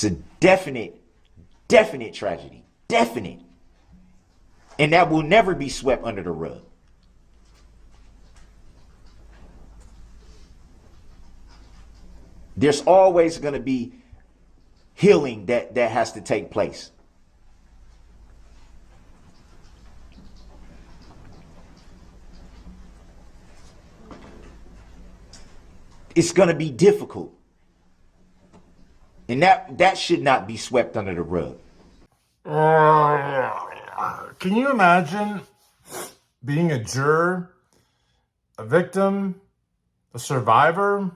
It's a definite tragedy. Definite. And that will never be swept under the rug. There's always going to be healing that has to take place. It's going to be difficult. And that should not be swept under the rug. Can you imagine being a juror, a victim, a survivor,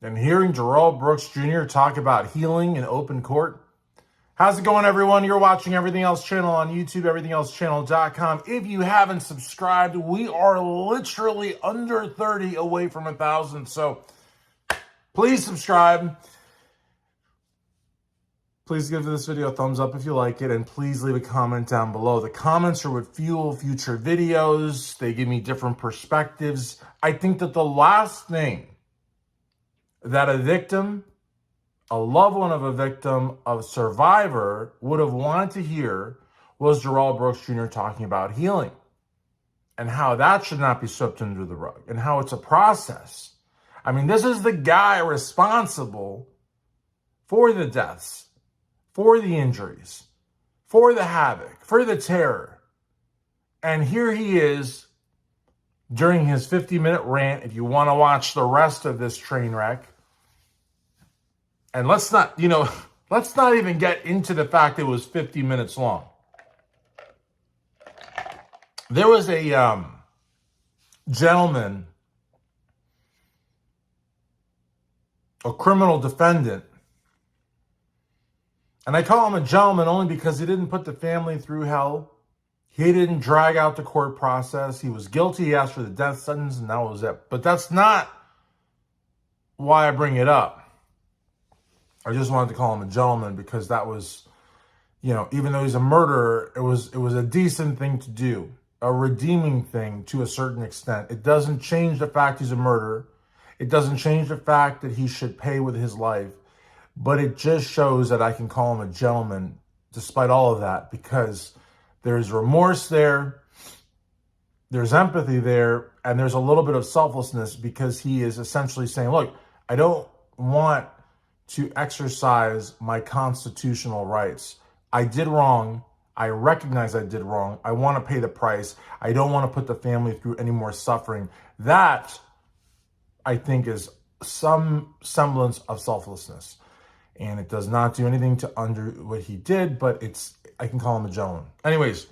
and hearing Darrell Brooks Jr. talk about healing in open court? How's it going, everyone? You're watching Everything Else Channel on YouTube, everythingelsechannel.com. If you haven't subscribed, we are literally under 30 away from 1,000. So please subscribe. Please give this video a thumbs up if you like it, and please leave a comment down below. The comments are what fuel future videos. They give me different perspectives. I think that the last thing that a victim, a loved one of a victim, a survivor would have wanted to hear was Darrell Brooks Jr. talking about healing and how that should not be swept under the rug and how it's a process. I mean, this is the guy responsible for the deaths, for the injuries, for the havoc, for the terror. And here he is during his 50-minute rant. If you want to watch the rest of this train wreck, and let's not even get into the fact it was 50 minutes long. There was a gentleman, a criminal defendant, and I call him a gentleman only because he didn't put the family through hell. He didn't drag out the court process. He was guilty. He asked for the death sentence, and that was it. But that's not why I bring it up. I just wanted to call him a gentleman because that was, even though he's a murderer, it was a decent thing to do, a redeeming thing to a certain extent. It doesn't change the fact he's a murderer. It doesn't change the fact that he should pay with his life. But it just shows that I can call him a gentleman despite all of that, because there's remorse there, there's empathy there, and there's a little bit of selflessness, because he is essentially saying, look, I don't want to exercise my constitutional rights. I did wrong. I recognize I did wrong. I want to pay the price. I don't want to put the family through any more suffering. That, I think, is some semblance of selflessness. And it does not do anything to undo what he did, but I can call him a gentleman. Anyways,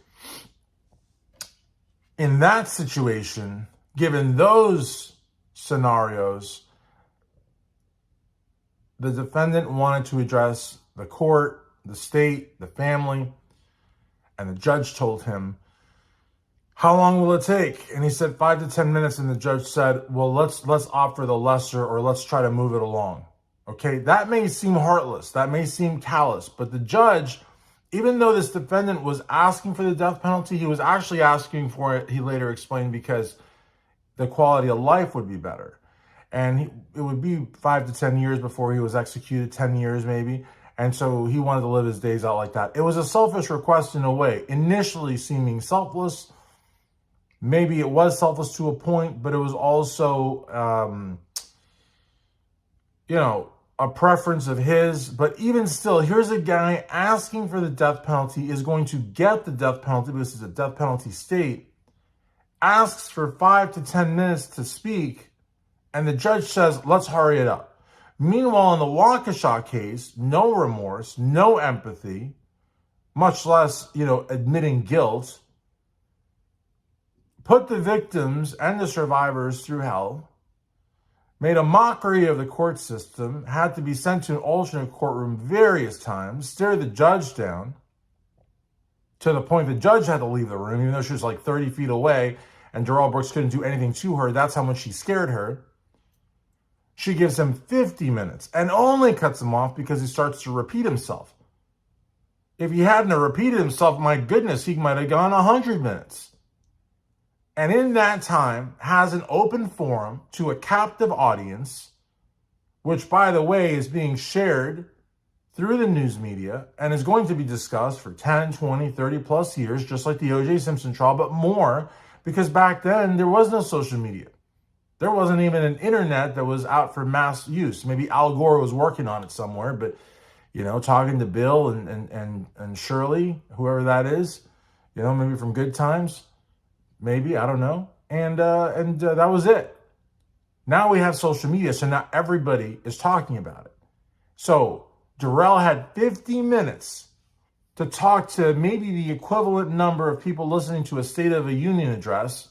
in that situation, given those scenarios, the defendant wanted to address the court, the state, the family, and the judge told him, how long will it take? And he said 5 to 10 minutes, and the judge said, well, let's opt for the lesser, or let's try to move it along. Okay, that may seem heartless, that may seem callous, but the judge, even though this defendant was asking for the death penalty, he was actually asking for it, he later explained, because the quality of life would be better. And it would be 5 to 10 years before he was executed, 10 years maybe. And so he wanted to live his days out like that. It was a selfish request in a way, initially seeming selfless. Maybe it was selfless to a point, but it was also, a preference of his. But even still, here's a guy asking for the death penalty, is going to get the death penalty because it's a death penalty state, asks for 5 to 10 minutes to speak, and the judge says, let's hurry it up. Meanwhile, in the Waukesha case, no remorse, no empathy, much less, admitting guilt, put the victims and the survivors through hell, made a mockery of the court system, had to be sent to an alternate courtroom various times, stared the judge down, to the point the judge had to leave the room, even though she was like 30 feet away, and Darrell Brooks couldn't do anything to her. That's how much she scared her. She gives him 50 minutes and only cuts him off because he starts to repeat himself. If he hadn't repeated himself, my goodness, he might have gone 100 minutes. And in that time, has an open forum to a captive audience, which, by the way, is being shared through the news media and is going to be discussed for 10, 20, 30 plus years, just like the O.J. Simpson trial, but more, because back then there was no social media. There wasn't even an internet that was out for mass use. Maybe Al Gore was working on it somewhere, but, talking to Bill and Shirley, whoever that is, maybe from Good Times, maybe, I don't know. And that was it. Now we have social media, so now everybody is talking about it. So Darrell had 50 minutes to talk to maybe the equivalent number of people listening to a State of the Union address,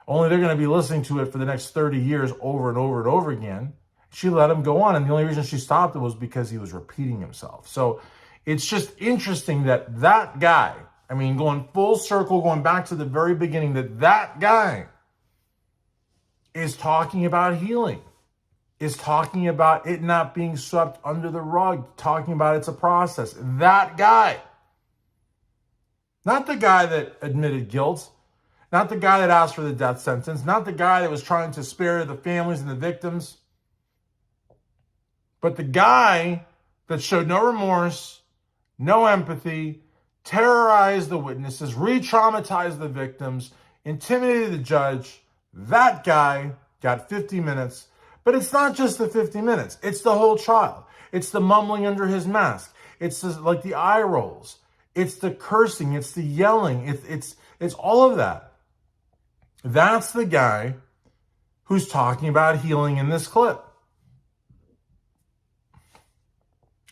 only they're going to be listening to it for the next 30 years over and over and over again. She let him go on, and the only reason she stopped him was because he was repeating himself. So it's just interesting that guy, going full circle, going back to the very beginning, that guy is talking about healing, is talking about it not being swept under the rug, talking about it's a process. That guy, not the guy that admitted guilt, not the guy that asked for the death sentence, not the guy that was trying to spare the families and the victims, but the guy that showed no remorse, no empathy, terrorized the witnesses, re-traumatized the victims, intimidated the judge. That guy got 50 minutes, but it's not just the 50 minutes. It's the whole trial. It's the mumbling under his mask. It's like the eye rolls. It's the cursing. It's the yelling. It's all of that. That's the guy who's talking about healing in this clip.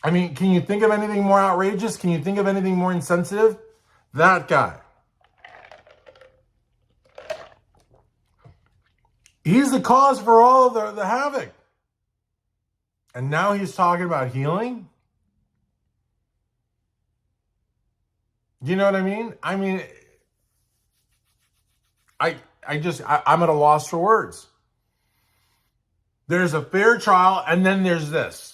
Can you think of anything more outrageous? Can you think of anything more insensitive? That guy. He's the cause for all of the havoc. And now he's talking about healing? You know what I mean? I'm at a loss for words. There's a fair trial, and then there's this.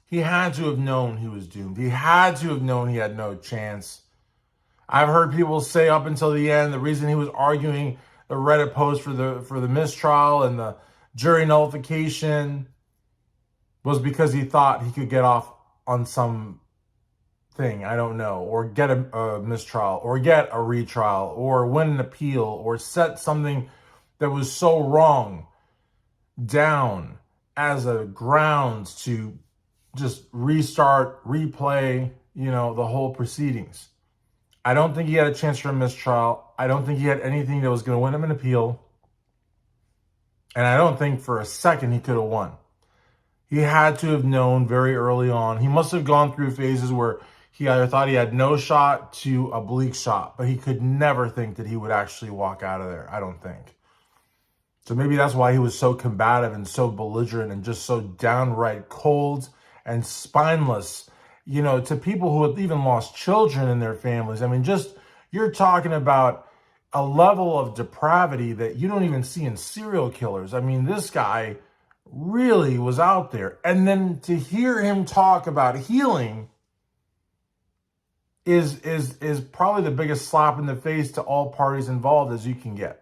He had to have known he was doomed. He had to have known he had no chance. I've heard people say up until the end, the reason he was arguing the Reddit post for the mistrial and the jury nullification was because he thought he could get off on some thing, I don't know, or get a mistrial, or get a retrial, or win an appeal, or set something that was so wrong down as a grounds to just restart, replay, the whole proceedings. I don't think he had a chance for a mistrial. I don't think he had anything that was going to win him an appeal. And I don't think for a second he could have won. He had to have known very early on. He must have gone through phases where he either thought he had no shot to a bleak shot, but he could never think that he would actually walk out of there, I don't think. So maybe that's why he was so combative and so belligerent and just so downright cold and spineless, to people who have even lost children in their families. You're talking about a level of depravity that you don't even see in serial killers. This guy really was out there. And then to hear him talk about healing is probably the biggest slap in the face to all parties involved as you can get.